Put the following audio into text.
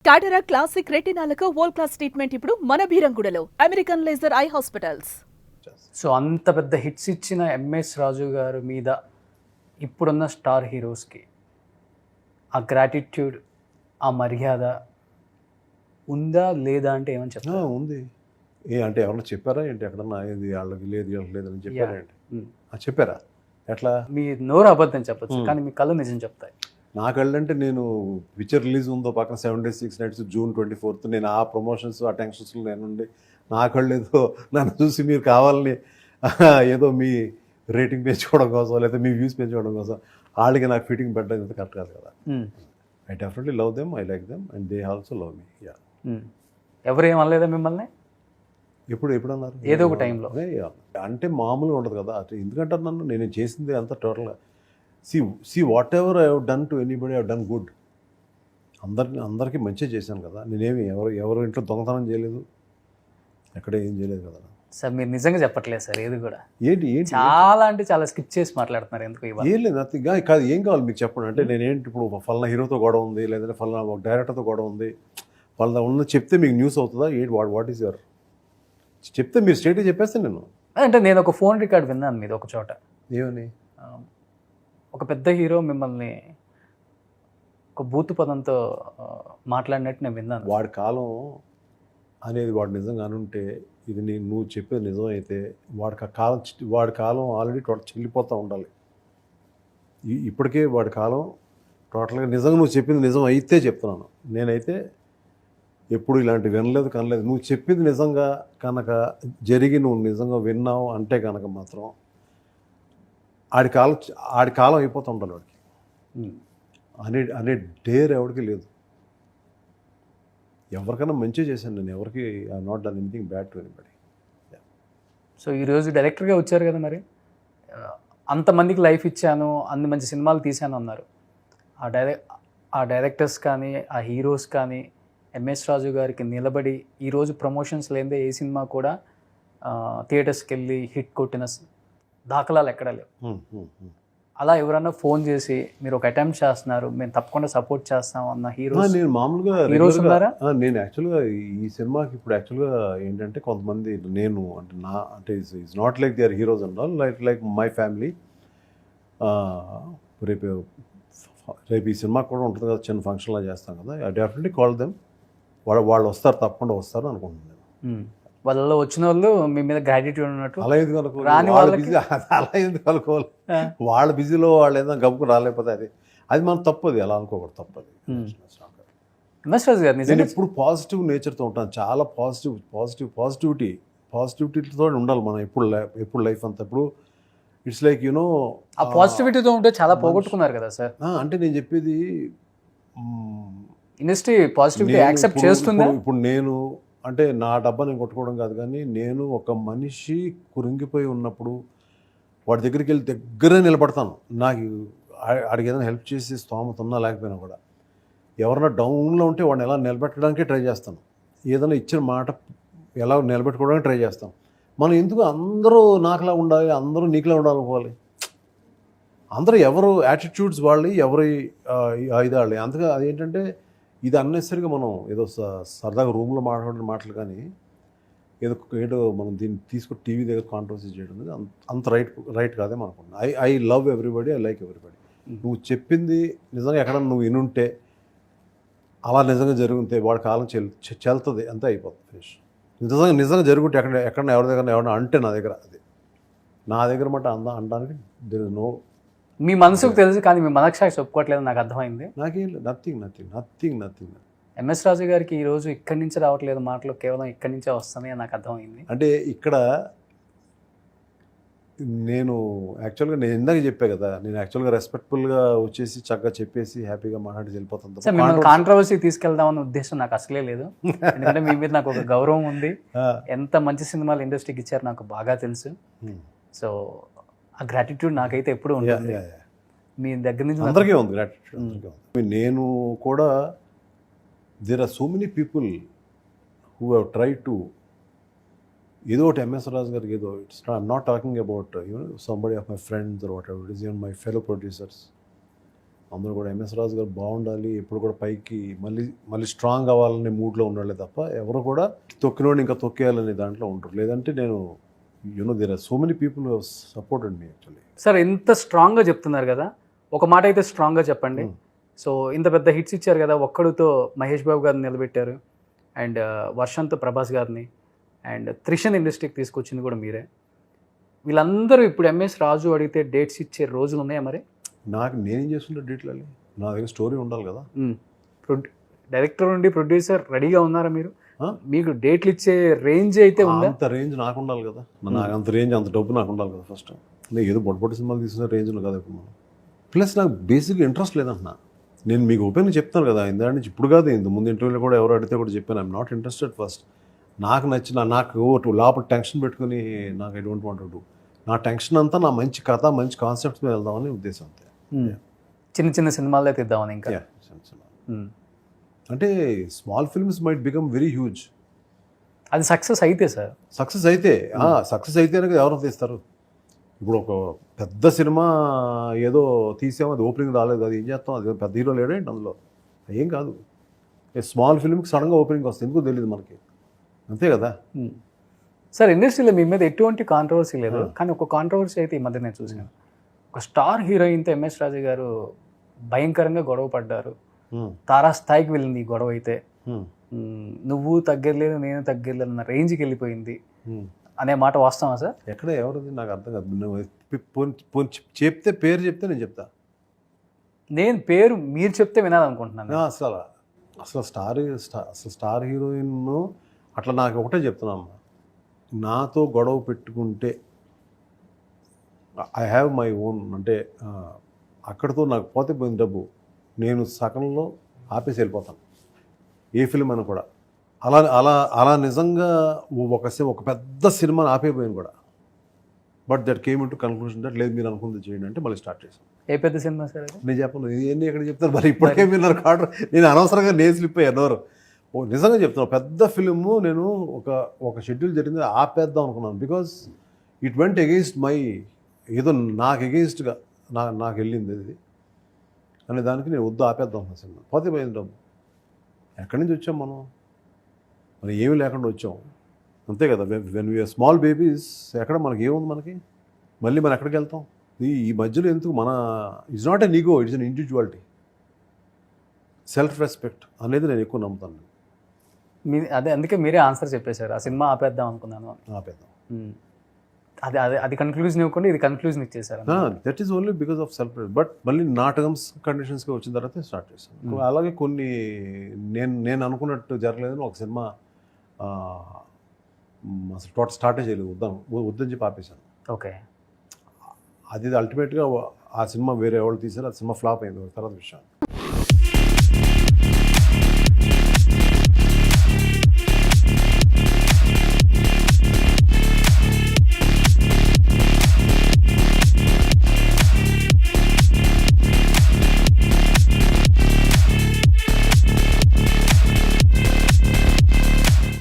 టాటరా classic రెటినాలకు world class treatment ఇప్పుడు మన భీరంగూడలో American laser eye hospitals. So అంత పెద్ద హిట్స్ ఇచ్చిన ఎంఎస్ రాజు గారి మీద ఇప్పుడున్న స్టార్ హీరోస్కి ఆ గ్రాటిట్యూడ్, ఆ మర్యాద ఉందా లేదా అంటే ఏమని చెప్తారు? ఉంది. అంటే ఎవరన్నా చెప్పారా ఏంటి? ఎక్కడన్నా ఇది వాళ్ళకి లేదు వీళ్ళకి లేదని చెప్పారా ఏంటి? చెప్పారా? ఎట్లా? మీ నోరు అబద్ధం చెప్పచ్చు, కానీ మీ కళ్ళు నిజం చెప్తాయి. నా కళ్ళంటే నేను పిక్చర్ రిలీజ్ ఉందో పక్కన 7 days 6 nights జూన్ 24th నేను ఆ ప్రమోషన్స్ ఆ టెన్షన్స్లో నేనుండి నా కళ్ళు ఏదో నన్ను చూసి మీరు కావాలని ఏదో మీ రేటింగ్ పెంచుకోవడం కోసం లేదా మీ వ్యూస్ పెంచుకోవడం కోసం వాళ్ళకి నాకు ఫిట్టింగ్ పెట్టడం ఇంత కరెక్ట్ కాదు కదా. I definitely love them, I like them and they also love మీ. ఎవరు ఏమనలేదా మిమ్మల్ని? ఎప్పుడు అన్నారు? ఏదో ఒక టైంలో. అంటే మామూలుగా ఉండదు కదా. ఎందుకంటే నన్ను నేను చేసింది అంతా టోటల్గా see whatever I have done to anybody I have done good. అందరికీ మంచిగా చేశాను కదా. నేనేమి ఎవరు ఇంట్లో దొంగతనం చేయలేదు, ఎక్కడ ఏం చేయలేదు కదా. సార్ మీరు నిజంగా చెప్పట్లేదు సార్, ఏది కూడా. ఏంటి చాలా అంటే చాలా స్కిప్ చేసి మాట్లాడుతున్నారు. ఎందుకు ఏం లేదు, నథింగ్. కాదు, ఏం కావాలి మీకు చెప్పండి. అంటే నేనేంటి ఇప్పుడు ఫలానా హీరోతో గొడవ ఉంది, లేదంటే ఫలానా ఒక డైరెక్టర్తో గొడవ ఉంది, ఫలానా ఉన్న చెప్తే మీకు న్యూస్ అవుతుందా? ఏంటి వాట్ ఈస్ యువర్ చెప్తే మీరు స్టేట్గా చెప్పేస్తే నేను. అంటే నేను ఒక ఫోన్ రికార్డ్ విన్నాను మీద ఒక చోట. ఏమని? ఒక పెద్ద హీరో మిమ్మల్ని ఒక బూతు పదంతో మాట్లాడినట్టు నేను విన్నాను. వాడి కాలం అనేది వాడు నిజంగా అనుంటే ఇది నువ్వు చెప్పేది నిజం అయితే వాడి కాలం ఆల్రెడీ టోటల్ చెల్లిపోతూ ఉండాలి. ఇప్పటికే వాడి కాలం టోటల్గా నిజంగా నువ్వు చెప్పింది నిజం అయితే చెప్తున్నాను. నేనైతే ఎప్పుడు ఇలాంటి వినలేదు కనలేదు. నువ్వు చెప్పింది నిజంగా కనుక జరిగి నువ్వు నిజంగా విన్నావు అంటే కనుక మాత్రం ఆడి కాలం అయిపోతూ ఉండాలి వాడికి. అనే డేర్ ఎవరికి లేదు. ఎవరికైనా మంచిగా చేశాను నేను, ఎవరికి I not done anything bad to anybody. So ఈరోజు డైరెక్టర్గా వచ్చారు కదా, మరి అంతమందికి లైఫ్ ఇచ్చాను, అన్ని మంచి సినిమాలు తీశాను అన్నారు. ఆ డైరెక్టర్స్ కానీ ఆ హీరోస్ కానీ ఎంఎస్ రాజు గారికి నిలబడి ఈరోజు ప్రమోషన్స్ లేదే ఏ సినిమా కూడా థియేటర్స్కి వెళ్ళి హిట్ కొట్టిన దాఖలాలు ఎక్కడా లేవు. అలా ఎవరన్నా ఫోన్ చేసి మీరు ఒక అటెంప్ట్ చేస్తున్నారు, మేము తప్పకుండా సపోర్ట్ చేస్తాం అన్న హీరోస్? నేను మామూలుగా హీరోస్ ఉన్నారా? నేను యాక్చువల్గా ఈ సినిమాకి ఇప్పుడు యాక్చువల్గా ఏంటంటే కొంతమంది నేను అంటే it's not like they are heroes and all, like my family. రేపు ఈ సినిమా కూడా ఉంటుంది కదా, చిన్న ఫంక్షన్లా చేస్తాం కదా. I definitely call them. వాళ్ళు వస్తారు, తప్పకుండా వస్తారు అనుకుంటున్నాను. వాళ్ళలో వచ్చిన వాళ్ళు మీ మీద గ్రాటిట్యూడ్ ఉన్నట్టు. అలా ఎందుకు అనుకోవాలి? వాళ్ళ బిజీలో వాళ్ళు ఏదైనా గబ్బుకు రాలేకపోతే అది మనం తప్పది, అలా అనుకోకూడదు, తప్పది. నేను ఎప్పుడు పాజిటివ్ నేచర్తో ఉంటాను, చాలా పాజిటివిటీతో ఉండాలి మనం ఎప్పుడు లైఫ్ అంతా. ఇప్పుడు ఇట్స్ లైక్ యూనో ఆ పాజిటివిటీతో ఉంటే చాలా పోగొట్టుకున్నారు కదా సార్. అంటే నేను చెప్పేది ఇండస్ట్రీ పాజిటివిటీ యాక్సెప్ట్ చేస్తుందా? ఇప్పుడు నేను అంటే నా డబ్బా నేను కొట్టుకోవడం కాదు, కానీ నేను ఒక మనిషి కురింగిపోయి ఉన్నప్పుడు వాడి దగ్గరికి వెళ్ళి దగ్గరే నిలబడతాను. నాకు ఆడికి ఏదైనా హెల్ప్ చేసి స్తోమత ఉన్నా లేకపోయినా కూడా. ఎవరైనా డౌన్లో ఉంటే వాడిని ఎలా నిలబెట్టడానికే ట్రై చేస్తాను. ఏదైనా ఇచ్చిన మాట ఎలా నిలబెట్టుకోవడానికి ట్రై చేస్తాం. మనం ఎందుకు అందరూ నాకులా ఉండాలి, అందరూ నీకులా ఉండాలనుకోవాలి? అందరూ ఎవరు యాటిట్యూడ్స్ వాళ్ళు, ఎవరి ఇదాళ్ళు. అందుకే అదేంటంటే ఇది అన్నెసరిగా మనం ఏదో సరదాగా రూమ్లో మాట్లాడిన మాటలు, కానీ ఏదో మనం దీన్ని తీసుకుని టీవీ దగ్గర కాంట్రవర్సీ చేయడం అనేది అంత రైట్ కాదే అనుకుంటున్నాను. I love everybody, I like everybody. నువ్వు చెప్పింది నిజంగా ఎక్కడన్నా నువ్వు వినుంటే, అలా నిజంగా జరుగుంటే వాడి కాలం చెల్తుంది, అంతే అయిపోతుంది, ఫినిష్. నిజంగా జరుగుంటే ఎక్కడన్నా ఎవరైనా అంటే నా దగ్గర మాట అనడానికి దేర్ ఇస్ నో. మీ మనసుకు తెలుసు, కానీ మీ మనసాక్షి ఒప్పుకోవట్లేదు, నాకు అర్థమైంది. నాకేం నథింగ్. ఎంఎస్ రాజు గారికి ఈరోజు ఇక్కడి నుంచి రావట్లేదు మాటలు, కేవలం ఇక్కడి నుంచే వస్తున్నాయి అని నాకు అర్థమైంది. అంటే ఇక్కడ నేను యాక్చువల్గా నేను ఇందాక చెప్పా కదా, నేను యాక్చువల్గా రెస్పెక్ట్ఫుల్గా వచ్చేసి చక్కగా చెప్పేసి హ్యాపీగా మాట్లాడి వెళ్ళిపోతాను. కాంట్రవర్సీ తీసుకెళ్దామన్న ఉద్దేశం నాకు అసలే లేదు. ఎందుకంటే మీ మీద నాకు ఒక గౌరవం ఉంది. ఎంత మంచి సినిమాలు ఇండస్ట్రీకి ఇచ్చారు నాకు బాగా తెలుసు. సో ఆ గ్రాటిట్యూడ్ నాకైతే ఎప్పుడు ఉంటుంది. మీ దగ్గర నుంచి అందరికీ ఉంది గ్రాటిట్యూడ్. నేను కూడా there are so many people who have try to ఏదో ఒకటి ఎంఎస్ రాజు గారికి ఏదో I'm not talking about somebody of my friends or whatever it is, even my fellow producers. అందరూ కూడా ఎంఎస్ రాజు గారు బాగుండాలి, ఎప్పుడు కూడా పైకి మళ్ళీ మళ్ళీ స్ట్రాంగ్ అవ్వాలనే మూడ్లో ఉండాలి తప్ప ఎవరు కూడా తొక్కినోడిని ఇంకా తొక్కేయాలనే దాంట్లో ఉంటారు. లేదంటే నేను there are so many people supported me actually. Sir ఇంత స్ట్రాంగ్గా చెప్తున్నారు కదా, ఒక మాట అయితే స్ట్రాంగ్గా చెప్పండి. సో ఇంత పెద్ద హిట్స్ ఇచ్చారు కదా, ఒక్కడితో మహేష్ బాబు గారిని నిలబెట్టారు, అండ్ వర్షంతో ప్రభాస్ గారిని, అండ్ త్రిషన్ ఇండస్ట్రీకి తీసుకొచ్చింది కూడా మీరే. వీళ్ళందరూ ఇప్పుడు ఎంఎస్ రాజు అడిగితే డేట్స్ ఇచ్చే రోజులు ఉన్నాయా మరి? నేనేం చేస్తుంటే డీటెయిల్ నా దగ్గర స్టోరీ ఉండాలి కదా. డైరెక్టర్ నుండి ప్రొడ్యూసర్ రెడీగా ఉన్నారా మీరు? మీకు డేట్లు ఇచ్చే రేంజ్ అయితే ఉందా? అంత రేంజ్ నాకు ఉండాలి కదా, నాకు అంత రేంజ్ అంత డబ్బు నాకు ఉండాలి కదా. ఫస్ట్ నేను ఏదో పొట్టి సినిమాలు తీసుకున్న రేంజ్లో కదా ఇప్పుడు మనం. ప్లస్ నాకు బేసిక్గా ఇంట్రెస్ట్ లేదంటున్నా. నేను మీకు ఓపెన్గా చెప్తాను కదా, ఇందా నుంచి ఇప్పుడు కాదు, ఇంత ముందు ఇంటర్వ్యూలో కూడా ఎవరు అడిగితే కూడా చెప్పాను, ఐఎమ్ నాట్ ఇంట్రెస్టెడ్. ఫస్ట్ నాకు నచ్చిన, నాకు లోపల టెన్షన్ పెట్టుకుని నాకు I don't want to do. నా టెన్షన్ అంతా నా మంచి కథ, మంచి కాన్సెప్ట్స్ మీద వెళ్దామని ఉద్దేశం అంతే. చిన్న చిన్న సినిమాలు అయితే ఇద్దామని ఇంకా. అంటే small films might become very huge. అది సక్సెస్ అయితే సార్, సక్సెస్ అయితే అయితేనే ఎవరు తీస్తారు. ఇప్పుడు ఒక పెద్ద సినిమా ఏదో తీసాము, అది ఓపెనింగ్ రాలేదు, అది ఏం చేస్తాం, అది పెద్ద హీరో లేడేంటి అందులో, ఏం కాదు. స్మాల్ ఫిల్మ్కి సడన్గా ఓపెనింగ్ వస్తుంది, ఎందుకో తెలియదు మనకి, అంతే కదా. సార్ ఇండస్ట్రీలో మీ మీద ఎటువంటి కాంట్రవర్సీ లేదు, కానీ ఒక కాంట్రవర్సీ అయితే ఈ మధ్య నేను చూసాను. ఒక స్టార్ హీరోయిన్తో ఎంఎస్ రాజు గారు భయంకరంగా గొడవ పడ్డారు, తారా స్థాయికి వెళ్ళింది ఈ గొడవ అయితే. నువ్వు తగ్గలేదు నేను తగ్గలేదు అన్న రేంజ్కి వెళ్ళిపోయింది అనే మాట వాస్తవా సార్? ఎక్కడ ఎవరిది నాకు అర్థం కాదు. చెప్తే పేరు చెప్తే నేను చెప్తా. నేను పేరు మీరు చెప్తే వినాలనుకుంటున్నాను. అసలు స్టార్ హీరోయిన్ అట్లా నాకు ఒకటే చెప్తున్నాను, నాతో గొడవ పెట్టుకుంటే ఐ హ్యావ్ మై ఓన్, అంటే అక్కడితో నాకు పోతే పోయిన డబ్బు, నేను సగంలో ఆపేసి వెళ్ళిపోతాను ఏ ఫిల్మ్ అని కూడా. అలా నిజంగా ఒక పెద్ద సినిమాని ఆపేపోయాను కూడా. But that came in to conclusion that లేదు మీరు అనుకుంది చేయండి అంటే మళ్ళీ స్టార్ట్ చేశాను. ఏ పెద్ద సినిమా సార్ అది? నేను చెప్పను, ఇవన్నీ ఎక్కడ చెప్తాను మరి, ఇప్పటికే మీరు నాకు ఆర్డర్, నేను అనవసరంగా నేను స్లిప్ అయ్యాను ఎవరు. నిజంగా చెప్తున్నాను, పెద్ద ఫిల్ము నేను ఒక షెడ్యూల్ జరిగింది ఆపేద్దాం అనుకున్నాను. Because it went against my, ఏదో నాకు అగెయిన్స్ట్గా నాకు వెళ్ళింది ఇది అనే దానికి నేను వద్దు ఆపేద్దాం అన్న సినిమా. పోతే పోయింది డబ్బు. ఎక్కడి నుంచి వచ్చాం మనం, మరి ఏమీ లేకుండా వచ్చాం, అంతే కదా. వెన్ వీఆర్ స్మాల్ బేబీస్, ఎక్కడ మనకి ఏముంది, మనకి మళ్ళీ మనం ఎక్కడికి వెళ్తాం? ఈ మధ్యలో ఎందుకు మన, it's not an ego, it's an individuality. Self respect అనేది నేను ఎక్కువ నమ్ముతాను. అదే అందుకే మీరే ఆన్సర్ చెప్పేశారు, ఆ సినిమా ఆపేద్దాం అనుకున్నాను. ఆపేద్దాం, అది కన్క్లూజన్ ఇవ్వకుండా ఇది కన్క్లూజన్ ఇచ్చేసారు. That is only because of self. But మళ్ళీ నా టర్మ్స్ కండిషన్స్కి వచ్చిన తర్వాత స్టార్ట్ చేశాను. అలాగే కొన్ని నేను అనుకున్నట్టు జరగలేదని ఒక సినిమా అసలు టోటల్ స్టార్టే చేయలేదు, వద్దని చెప్పి ఆపేశాను. ఓకే, అది అల్టిమేట్గా ఆ సినిమా వేరే ఎవరు తీశారు, ఆ సినిమా ఫ్లాప్ అయింది తర్వాత విషయం.